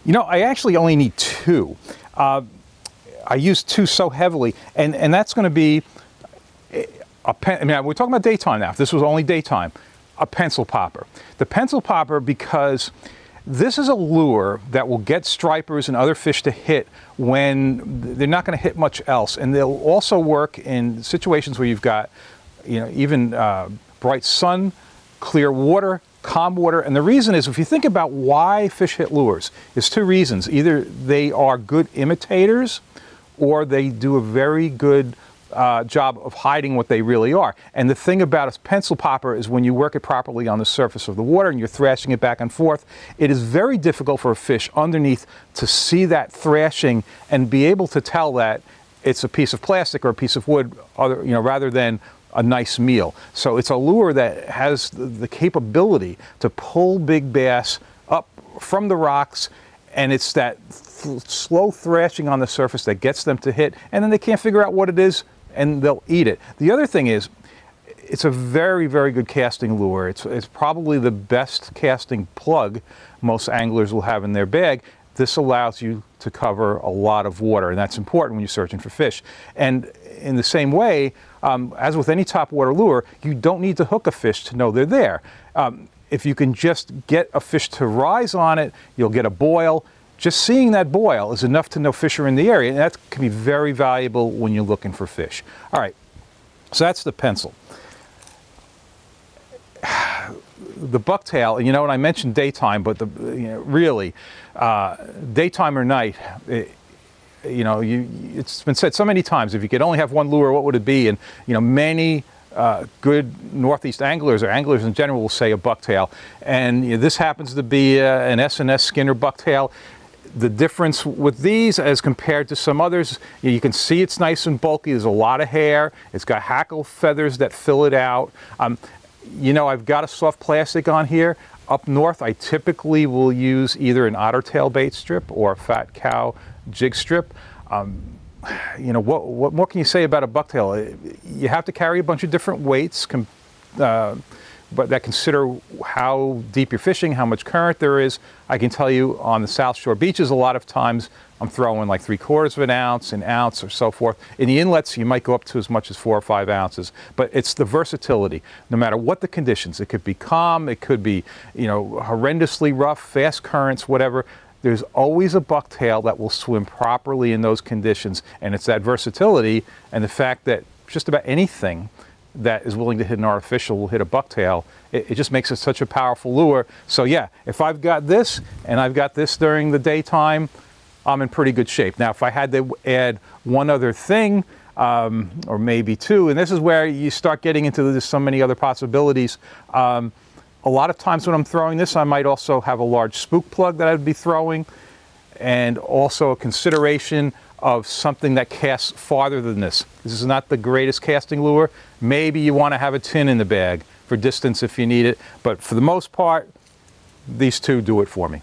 You know, I actually only need two. I use two so heavily, and that's going to be I mean, we're talking about daytime now. If this was only daytime, a pencil popper. The pencil popper, because this is a lure that will get stripers and other fish to hit when they're not going to hit much else, and they'll also work in situations where you've got, you know, even bright sun, clear water, calm water. And the reason is, if you think about why fish hit lures, there's two reasons. Either they are good imitators, or they do a very good job of hiding what they really are. And the thing about a pencil popper is, when you work it properly on the surface of the water and you're thrashing it back and forth, it is very difficult for a fish underneath to see that thrashing and be able to tell that it's a piece of plastic or a piece of wood, rather than a nice meal. So it's a lure that has the capability to pull big bass up from the rocks, and it's that slow thrashing on the surface that gets them to hit, and then they can't figure out what it is, and they'll eat it. The other thing is, it's a very, very good casting lure. It's probably the best casting plug most anglers will have in their bag. This allows you to cover a lot of water, and that's important when you're searching for fish. And in the same way, as with any topwater lure, you don't need to hook a fish to know they're there. If you can just get a fish to rise on it, you'll get a boil. Just seeing that boil is enough to know fish are in the area, and that can be very valuable when you're looking for fish. All right, so that's the pencil. The bucktail, and you know, and I mentioned daytime, but really, daytime or night, it's been said so many times, if you could only have one lure, what would it be? And many good Northeast anglers, or anglers in general, will say a bucktail. And this happens to be an Sns Skinner Bucktail. The difference with these as compared to some others, you can see it's nice and bulky. There's a lot of hair. It's got hackle feathers that fill it out. I've got a soft plastic on here. Up north, I typically will use either an otter tail bait strip or a fat cow jig strip. What more can you say about a bucktail? You have to carry a bunch of different weights, but that consider how deep you're fishing, how much current there is. I can tell you, on the South Shore beaches, a lot of times I'm throwing like 3/4 of an ounce, an ounce, or so forth. In the inlets, you might go up to as much as 4 or 5 ounces. But it's the versatility. No matter what the conditions, it could be calm, it could be horrendously rough, fast currents, whatever. There's always a bucktail that will swim properly in those conditions, and it's that versatility and the fact that just about anything that is willing to hit an artificial will hit a bucktail. It just makes it such a powerful lure. So yeah, if I've got this and I've got this during the daytime, I'm in pretty good shape. Now, if I had to add one other thing, or maybe two, and this is where you start getting into there's so many other possibilities. A lot of times when I'm throwing this, I might also have a large spook plug that I'd be throwing, and also a consideration of something that casts farther than this. This is not the greatest casting lure. Maybe you want to have a tin in the bag for distance if you need it, but for the most part, these two do it for me.